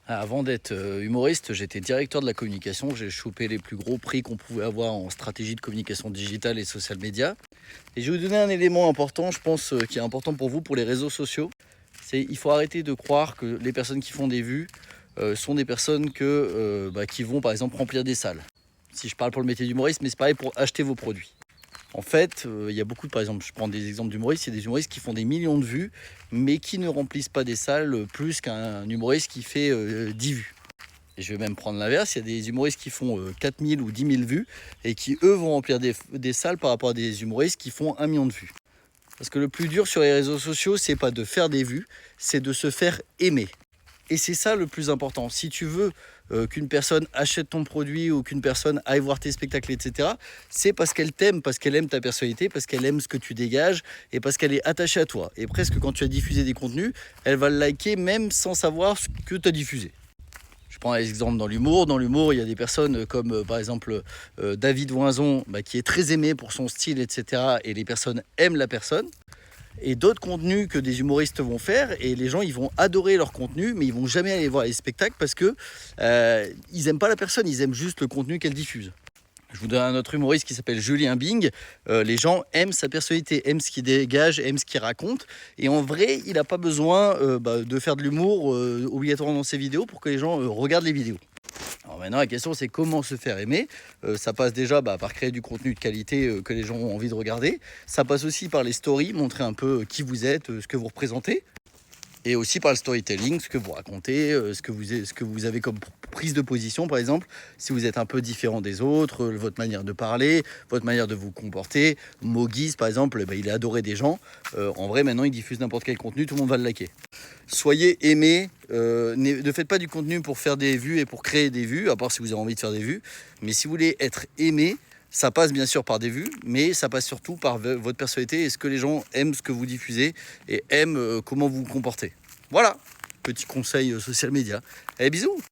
Avant d'être humoriste, j'étais directeur de la communication. J'ai chopé les plus gros prix qu'on pouvait avoir en stratégie de communication digitale et social media. Et je vais vous donner un élément important, je pense, qui est important pour vous, pour les réseaux sociaux. C'est il faut arrêter de croire que les personnes qui font des vues sont des personnes qui vont par exemple remplir des salles. Si je parle pour le métier d'humoriste, mais c'est pareil pour acheter vos produits. En fait, il y a beaucoup par exemple, je prends des exemples d'humoristes, il y a des humoristes qui font des millions de vues, mais qui ne remplissent pas des salles plus qu'un humoriste qui fait 10 vues. Et je vais même prendre l'inverse, il y a des humoristes qui font 4000 ou 10 000 vues et qui, eux, vont remplir des salles par rapport à des humoristes qui font 1 million de vues. Parce que le plus dur sur les réseaux sociaux, c'est pas de faire des vues, c'est de se faire aimer. Et c'est ça le plus important. Si tu veux qu'une personne achète ton produit ou qu'une personne aille voir tes spectacles, etc., c'est parce qu'elle t'aime, parce qu'elle aime ta personnalité, parce qu'elle aime ce que tu dégages et parce qu'elle est attachée à toi. Et presque quand tu as diffusé des contenus, elle va le liker même sans savoir ce que tu as diffusé. Je prends un exemple dans l'humour. Dans l'humour, il y a des personnes comme par exemple David Voinzon, qui est très aimé pour son style, etc. Et les personnes aiment la personne. Et d'autres contenus que des humoristes vont faire, et les gens ils vont adorer leur contenu, mais ils vont jamais aller voir les spectacles parce que ils aiment pas la personne, ils aiment juste le contenu qu'elle diffuse. Je vous donne un autre humoriste qui s'appelle Julien Bing. Les gens aiment sa personnalité, aiment ce qu'il dégage, aiment ce qu'il raconte. Et en vrai, il n'a pas besoin de faire de l'humour obligatoirement dans ses vidéos pour que les gens regardent les vidéos. Alors maintenant, la question, c'est comment se faire aimer. Ça passe déjà par créer du contenu de qualité que les gens ont envie de regarder. Ça passe aussi par les stories, montrer un peu qui vous êtes, ce que vous représentez. Et aussi par le storytelling, ce que vous racontez, ce que vous avez comme prise de position, par exemple, si vous êtes un peu différent des autres, votre manière de parler, votre manière de vous comporter. Mogis, par exemple, il est adoré des gens. En vrai, maintenant, il diffuse n'importe quel contenu, tout le monde va le liker. Soyez aimés, ne faites pas du contenu pour faire des vues et pour créer des vues, à part si vous avez envie de faire des vues. Mais si vous voulez être aimé, ça passe bien sûr par des vues, mais ça passe surtout par votre personnalité et ce que les gens aiment ce que vous diffusez et aiment comment vous vous comportez. Voilà, petit conseil social média. Allez, bisous!